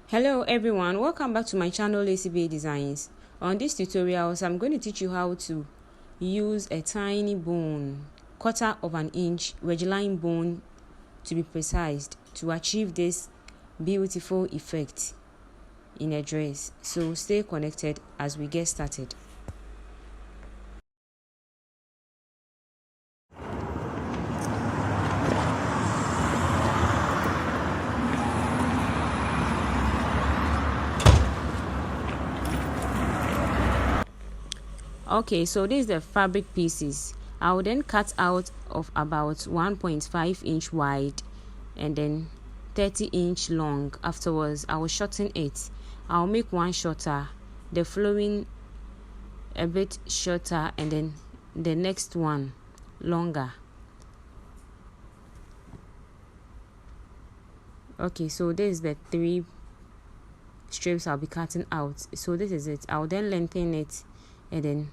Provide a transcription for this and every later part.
Hello everyone, welcome back to my channel ACBA Designs. On this tutorials, I'm going to teach you how to use a tiny bone, 1/4 of an inch, Regilene bone to be precise, to achieve this beautiful effect in a dress. So stay connected as we get started. Okay, so this is the fabric pieces. I will then cut out of about 1.5 inch wide and then 30 inch long. Afterwards, I will shorten it. I'll make one shorter, the following a bit shorter, and then the next one longer. Okay, so this is the 3 strips I'll be cutting out. So this is it. I'll then lengthen it and then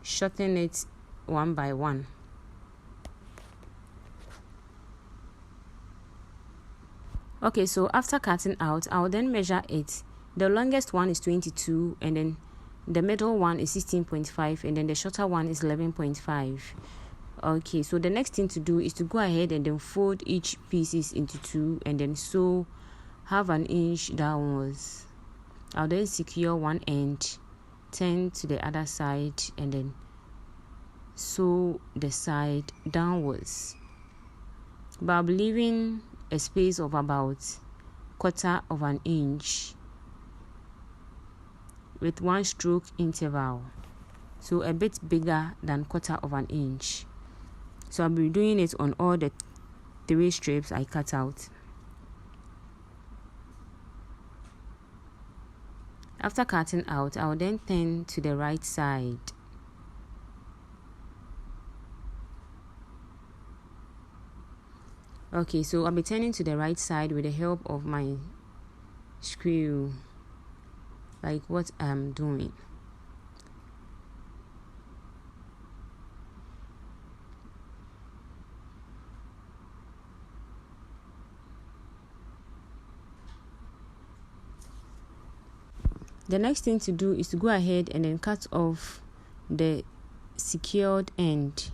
shorten it one by one. Okay, so after cutting out, I'll then measure it. The longest one is 22, and then the middle one is 16.5, and then the shorter one is 11.5. Okay, so the next thing to do is to go ahead and then fold each pieces into 2 and then sew 1/2 inch downwards. I'll then secure one end, turn to the other side, and then sew the side downwards. But I'll be leaving a space of about 1/4 of an inch with 1 stroke interval, so a bit bigger than 1/4 of an inch. So I'll be doing it on all the 3 strips I cut out. After cutting out, I'll then turn to the right side. Okay, so I'll be turning to the right side with the help of my screw, like what I'm doing. The next thing to do is to go ahead and then cut off the secured end,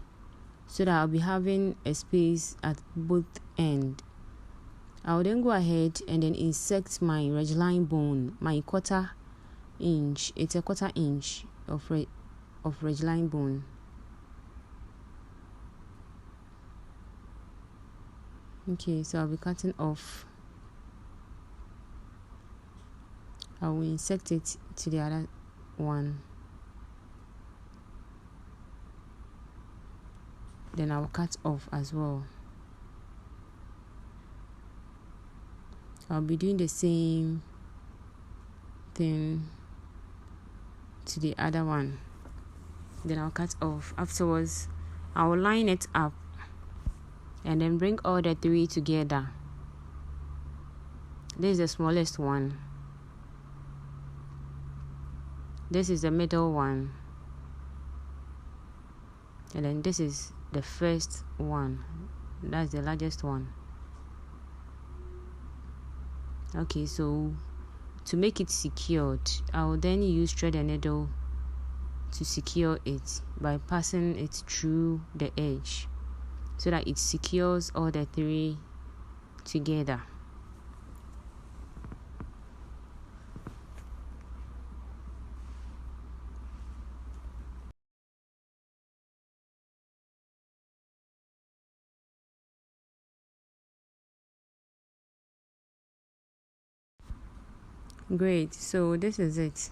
so that I'll be having a space at both ends. I'll then go ahead and then insert my Regilene bone, my 1/4 inch. It's a 1/4 inch of Regilene bone. Okay, so I'll be cutting off. I will insert it to the other one. Then I'll cut off as well. I'll be doing the same thing to the other one. Then I'll cut off. Afterwards, I'll line it up and then bring all the 3 together. This is the smallest one. This is the middle one. And then this is the first one. That's the largest one. Okay, so to make it secured, I'll then use thread and needle to secure it by passing it through the edge so that it secures all the 3 together. Great, so this is it.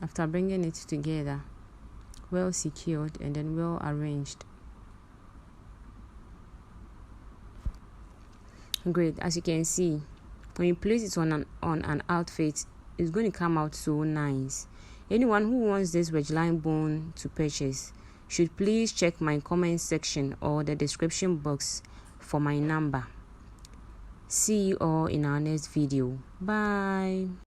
After bringing it together, well secured and then well arranged. Great, as you can see, when you place it on an outfit, it's going to come out so nice. Anyone who wants this Regilene bone to purchase should please check my comment section or the description box for my number. See you all in our next video. Bye.